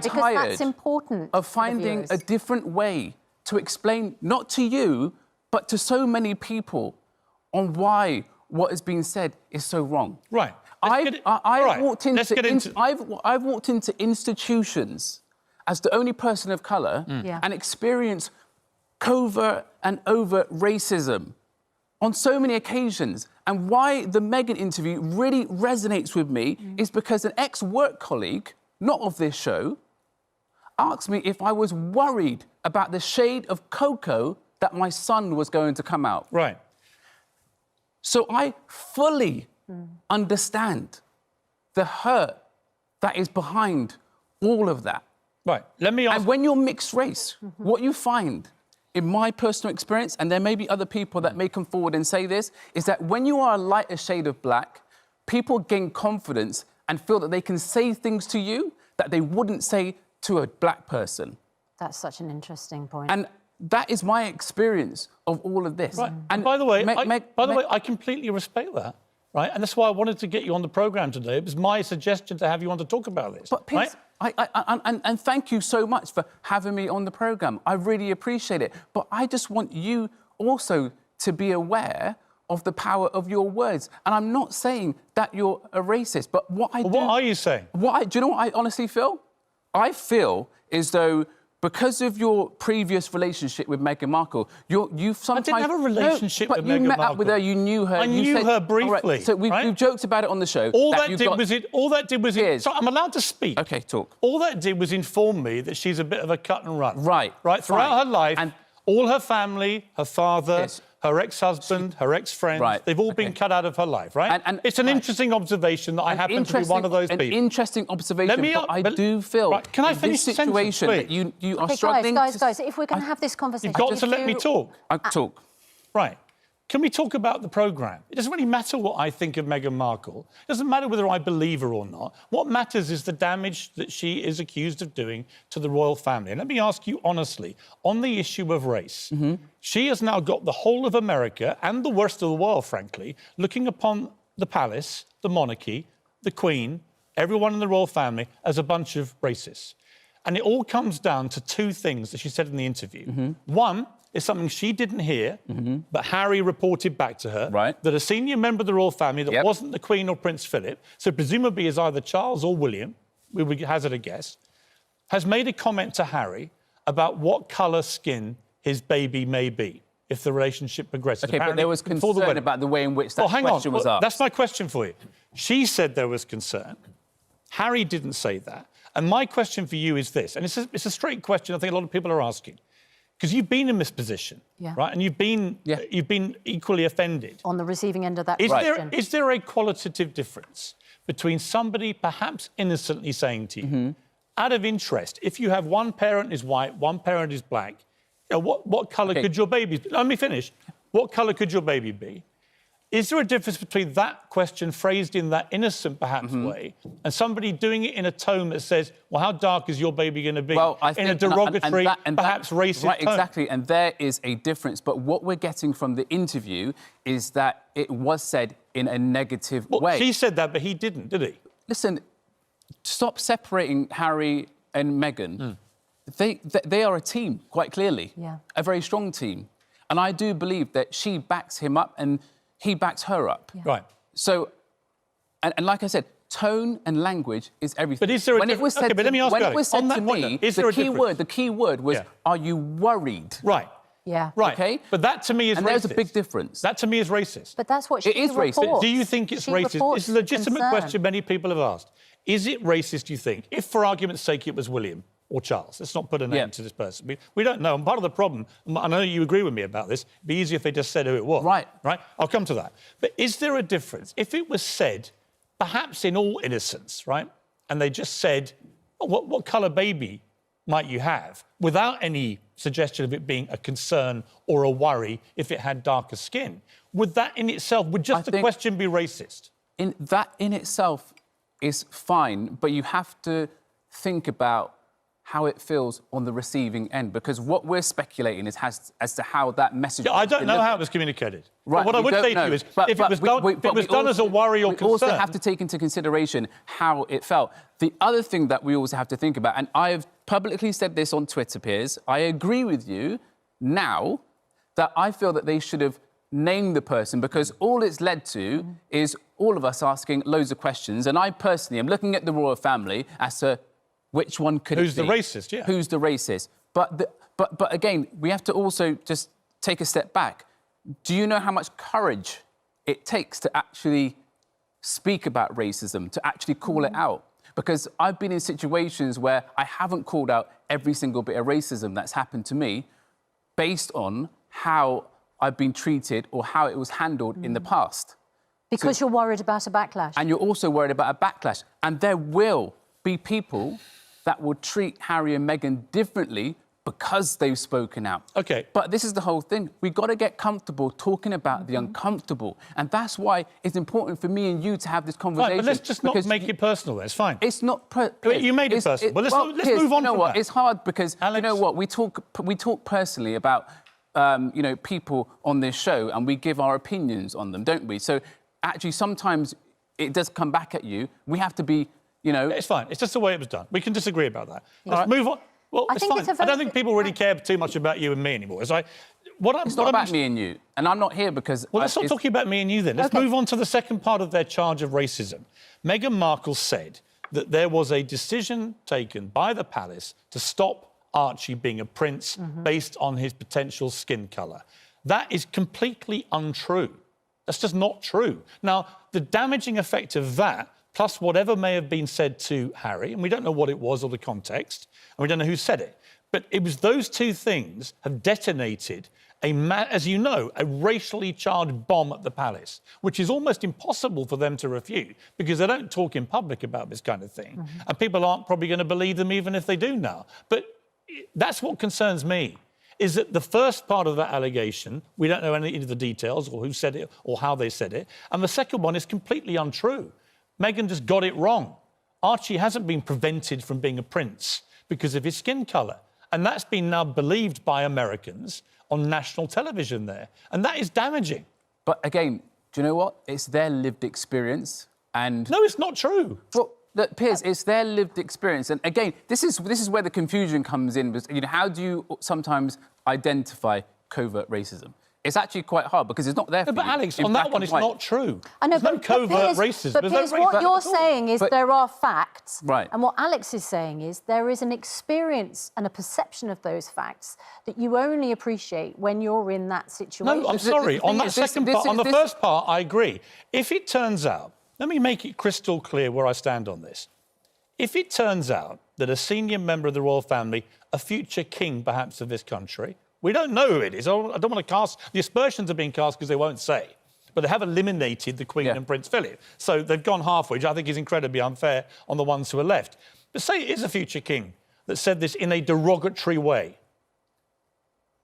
because that's important of finding a different way to explain, not to you, but to so many people, on why what is being said is so wrong. Right. I've walked into institutions as the only person of colour and experienced covert and overt racism on so many occasions. And why the Meghan interview really resonates with me is because an ex-work colleague, not of this show, asked me if I was worried about the shade of cocoa that my son was going to come out. Right. So I fully understand the hurt that is behind all of that. Right. Let me ask... And when you're mixed race, what you find, in my personal experience, and there may be other people that may come forward and say this, is that when you are a lighter shade of black, people gain confidence and feel that they can say things to you that they wouldn't say to a black person. That's such an interesting point. And that is my experience of all of this. Right. And by the way, I completely respect that, right? And that's why I wanted to get you on the programme today. It was my suggestion to have you on to talk about this. But Piers, and thank you so much for having me on the programme. I really appreciate it. But I just want you also to be aware of the power of your words. And I'm not saying that you're a racist, but what I do... What are you saying? Do you know what I honestly feel? I feel as though because of your previous relationship with Meghan Markle, you've sometimes... I didn't have a relationship with Meghan Markle. But you met up with her, you knew her... I knew her briefly. Right, so we've joked about it on the show. All that did was... Piers. I'm allowed to speak. OK, talk. All that did was inform me that she's a bit of a cut and run. Right. Right? Throughout her life, and all her family, her father... Yes. Her ex-husband, her ex-friends, they've all been cut out of her life, right? And it's an interesting observation that I happen to be one of those people. An interesting observation, but I do feel... Right, can I finish the situation that you are struggling... Guys, if we're going to have this conversation... You've got to let me talk. Talk. Right. Can we talk about the programme? It doesn't really matter what I think of Meghan Markle. It doesn't matter whether I believe her or not. What matters is the damage that she is accused of doing to the royal family. And let me ask you honestly, on the issue of race, she has now got the whole of America and the worst of the world, frankly, looking upon the palace, the monarchy, the Queen, everyone in the royal family as a bunch of racists. And it all comes down to two things that she said in the interview. One is something she didn't hear, but Harry reported back to her, that a senior member of the royal family that wasn't the Queen or Prince Philip, so presumably is either Charles or William, we would hazard a guess, has made a comment to Harry about what colour skin his baby may be if the relationship progresses. OK, but there was concern about the way in which that question was asked. That's my question for you. She said there was concern. Harry didn't say that. And my question for you is this, and it's a straight question I think a lot of people are asking, because you've been in this position, right? And you've been equally offended. On the receiving end of that question. Is there a qualitative difference between somebody perhaps innocently saying to you, out of interest, if you have one parent is white, one parent is black, you know, what colour could your baby be? Let me finish. What colour could your baby be? Is there a difference between that question phrased in that innocent, perhaps, way, and somebody doing it in a tone that says, well, how dark is your baby going to be? Well, I think, in a derogatory, perhaps racist tone. Exactly, and there is a difference. But what we're getting from the interview is that it was said in a negative way. She said that, but he didn't, did he? Listen, stop separating Harry and Meghan. They are a team, quite clearly, a very strong team. And I do believe that she backs him up and he backs her up. Right. So, and like I said, tone and language is everything. But is there a difference? When but let me ask when you it was said to me, the key word was, are you worried? Right. Yeah. Right. Okay? But that to me is racist. And there's a big difference. That to me is racist. But that's what she reports. It is racist. Do you think it's racist? It's a legitimate question many people have asked. Is it racist, do you think, if, for argument's sake, it was William or Charles? Let's not put a name to this person. We don't know. And part of the problem, I know you agree with me about this, it'd be easier if they just said who it was. Right. Right? I'll come to that. But is there a difference? If it was said, perhaps in all innocence, right, and they just said, oh, what colour baby might you have, without any suggestion of it being a concern or a worry if it had darker skin, would that in itself, would just the question be racist? That in itself is fine, but you have to think about how it feels on the receiving end, because what we're speculating is as to how that message... Yeah, I don't know how it was communicated. Right, but what I would say to you is, if it was done as a worry or concern... We also have to take into consideration how it felt. The other thing that we also have to think about, and I've publicly said this on Twitter, Piers, I agree with you now that I feel that they should have named the person, because all it's led to is all of us asking loads of questions, and I personally am looking at the royal family as to which one could Who's it be? the racist, yeah. Who's the racist? But again, we have to also just take a step back. Do you know how much courage it takes to actually speak about racism, to actually call it out? Because I've been in situations where I haven't called out every single bit of racism that's happened to me based on how I've been treated or how it was handled in the past. Because you're worried about a backlash. And you're also worried about a backlash. And there will be people that will treat Harry and Meghan differently because they've spoken out. OK. But this is the whole thing. We've got to get comfortable talking about the uncomfortable. And that's why it's important for me and you to have this conversation. Right, but let's just not make it personal. It's fine. It's not... You made it personal. Well, let's move on you know from what? that. It's hard because, Alex? you know what, we talk personally about, you know, people on this show, and we give our opinions on them, don't we? So actually, sometimes it does come back at you. We have to be, you know... It's fine. It's just the way it was done. We can disagree about that. Let's move on. Well, it's fine. I don't think people really care too much about you and me anymore. It's not about me and you, and I'm not here because... Well, let's stop talking about me and you then. Let's move on to the second part of their charge of racism. Meghan Markle said that there was a decision taken by the palace to stop Archie being a prince based on his potential skin colour. That is completely untrue. That's just not true. Now, the damaging effect of that, plus whatever may have been said to Harry, and we don't know what it was or the context, and we don't know who said it, but it was those two things have detonated, as you know, a racially charged bomb at the palace, which is almost impossible for them to refute because they don't talk in public about this kind of thing. And people aren't probably going to believe them even if they do now. But that's what concerns me, is that the first part of that allegation, we don't know any of the details or who said it or how they said it. And the second one is completely untrue. Meghan just got it wrong. Archie hasn't been prevented from being a prince because of his skin colour. And that's been now believed by Americans on national television there. And that is damaging. But again, do you know what? It's their lived experience. And... No, it's not true. Well, look, Piers, it's their lived experience. And again, this is where the confusion comes in. You know, how do you sometimes identify covert racism? It's actually quite hard because it's not there for But you. Alex, on that one, it's not true. I know, There's no covert racism. But Piers, what you're saying is there are facts. Right. And what Alex is saying is there is an experience and a perception of those facts that you only appreciate when you're in that situation. No, I'm sorry. On that second part, on the first part, I agree. If it turns out, let me make it crystal clear where I stand on this. If it turns out that a senior member of the royal family, a future king perhaps of this country, we don't know who it is. I don't want to cast... The aspersions are being cast because they won't say. But they have eliminated the Queen and Prince Philip. So they've gone halfway, which I think is incredibly unfair on the ones who are left. But say it is a future king that said this in a derogatory way.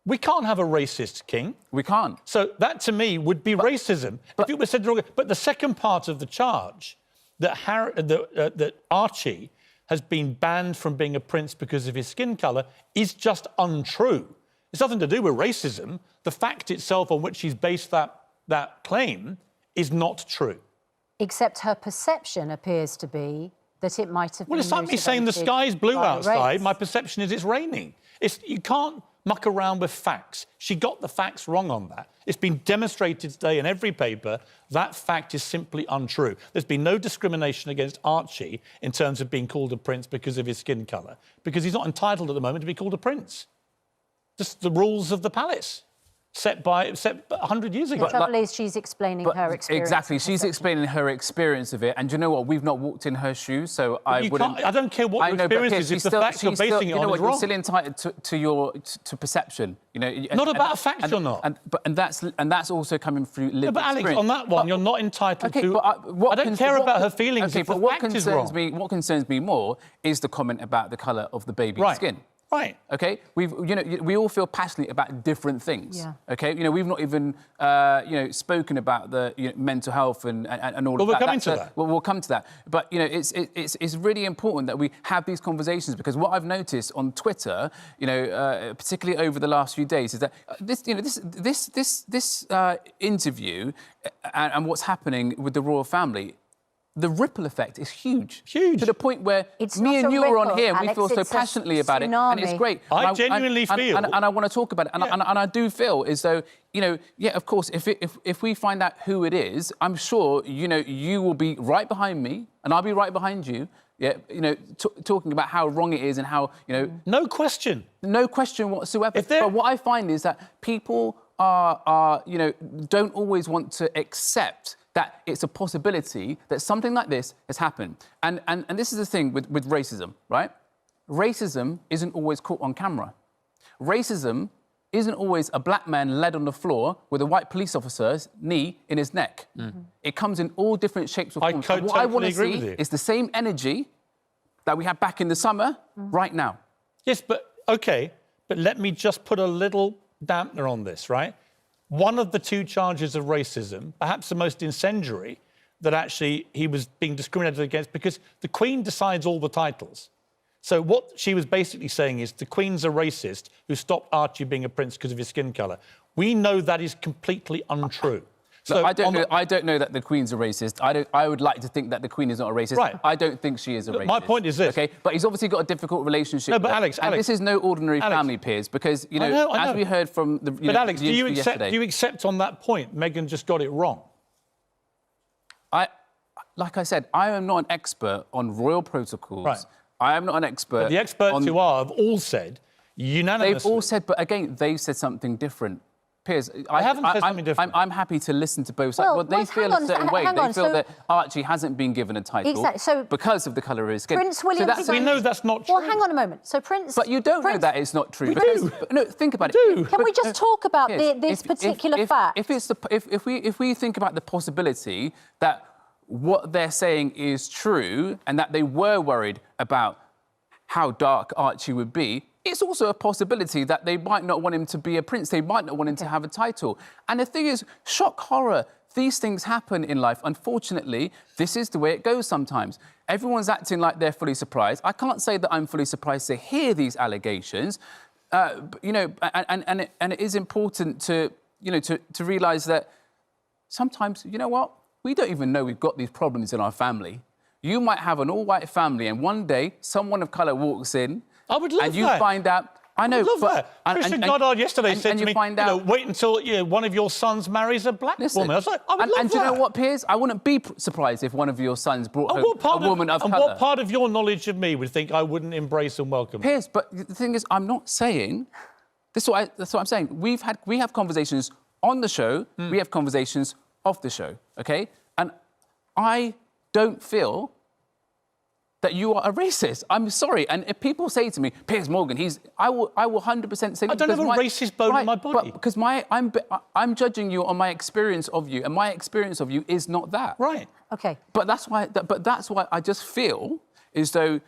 We can't have a racist king. We can't. So that, to me, would be racism. If it was said derogatory... But the second part of the charge, that, that Archie has been banned from being a prince because of his skin colour, is just untrue. It's nothing to do with racism. The fact itself on which he's based that claim is not true. Except her perception appears to be that it might have been... Well, it's like me saying the sky's blue outside. Race. My perception is it's raining. You can't muck around with facts. She got the facts wrong on that. It's been demonstrated today in every paper that fact is simply untrue. There's been no discrimination against Archie in terms of being called a prince because of his skin colour, because he's not entitled at the moment to be called a prince. Just the rules of the palace, set 100 years ago. The trouble is she's explaining her experience. Exactly, she's explaining her experience of it. And do you know what? We've not walked in her shoes, so I wouldn't... I don't care what your experience is, if the facts you're basing it on is wrong. You're still entitled to perception. You know, not about facts, you're not. And that's also coming through lived but Alex, experience. on that one, you're not entitled to... I don't care about her feelings if the fact is wrong. What concerns me more is the comment about the colour of the baby's skin. Right. Okay, we all feel passionate about different things. Yeah. Okay, we've not even spoken about the mental health and all of that. Well, we're coming to that. Well, we'll come to that. But it's really important that we have these conversations, because what I've noticed on Twitter, particularly over the last few days, is that this interview and what's happening with the royal family, the ripple effect is huge. Huge. To the point where me and you are on here, we feel so passionately about it, and it's great. I genuinely feel... And I want to talk about it, and I do feel as though, of course, if we find out who it is, I'm sure, you will be right behind me, and I'll be right behind you, talking about how wrong it is and how, No question. No question whatsoever. But what I find is that people don't always want to accept that it's a possibility that something like this has happened. And this is the thing with racism, right? Racism isn't always caught on camera. Racism isn't always a black man led on the floor with a white police officer's knee in his neck. Mm-hmm. It comes in all different shapes or forms. What I want to see is the same energy that we had back in the summer right now. Yes, but let me just put a little dampener on this, right? One of the two charges of racism, perhaps the most incendiary, that actually he was being discriminated against, because the Queen decides all the titles. So what she was basically saying is the Queen's a racist who stopped Archie being a prince because of his skin colour. We know that is completely untrue. So I don't know that the Queen's a racist. I would like to think that the Queen is not a racist. Right. I don't think she is a racist. My point is this. Okay, but he's obviously got a difficult relationship. No, but Alex, and this is no ordinary family, Piers, because I know. as we heard from the. But Alex, do you yesterday, accept on that point Meghan just got it wrong? Like I said, I am not an expert on royal protocols. Right. I am not an expert. But the experts who are have all said unanimously. They've all said, but again, they've said something different. Piers, I haven't said something different. I'm happy to listen to both sides. Well, they feel a certain way. They feel that Archie hasn't been given a title because of the colour of his skin. Prince William... we know that's not true. Well, hang on a moment. So Prince... But you don't know that it's not true. We do. No, think about it. Can we just talk about this particular fact? If we think about the possibility that what they're saying is true and that they were worried about how dark Archie would be, it's also a possibility that they might not want him to be a prince. They might not want him to have a title. And the thing is, shock horror, these things happen in life. Unfortunately, this is the way it goes sometimes. Everyone's acting like they're fully surprised. I can't say that I'm fully surprised to hear these allegations, and it is important to realise that sometimes, you know what? We don't even know we've got these problems in our family. You might have an all-white family, and one day someone of colour walks in. I would love that. And you find out... I know, but... Christian Goddard yesterday said to me, wait until one of your sons marries a black woman. I was like, I would love that. And do you know what, Piers? I wouldn't be surprised if one of your sons brought home a woman of colour. And what part of your knowledge of me would think I wouldn't embrace and welcome? Piers, but the thing is, I'm not saying... That's what I'm saying. We have conversations on the show. We have conversations off the show, OK? And I don't feel that you are a racist. I'm sorry. And if people say to me, Piers Morgan, I will 100% say... I don't have a racist bone in my body. But because I'm judging you on my experience of you, and my experience of you is not that. Right. OK. But that's why I just feel as though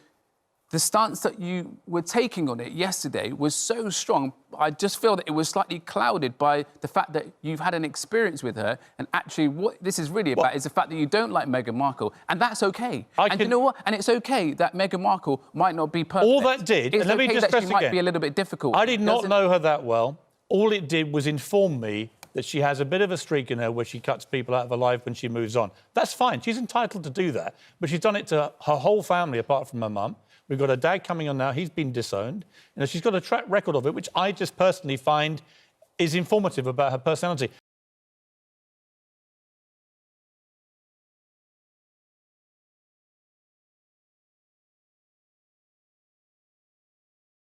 the stance that you were taking on it yesterday was so strong. I just feel that it was slightly clouded by the fact that you've had an experience with her, and actually what this is really about is the fact that you don't like Meghan Markle, and that's OK. And you know what? And it's OK that Meghan Markle might not be perfect. All that did... It's OK that she might be a little bit difficult. I did not know her that well. All it did was inform me that she has a bit of a streak in her where she cuts people out of her life when she moves on. That's fine. She's entitled to do that. But she's done it to her whole family, apart from her mum. We've got her dad coming on now. He's been disowned. She's got a track record of it, which I just personally find is informative about her personality.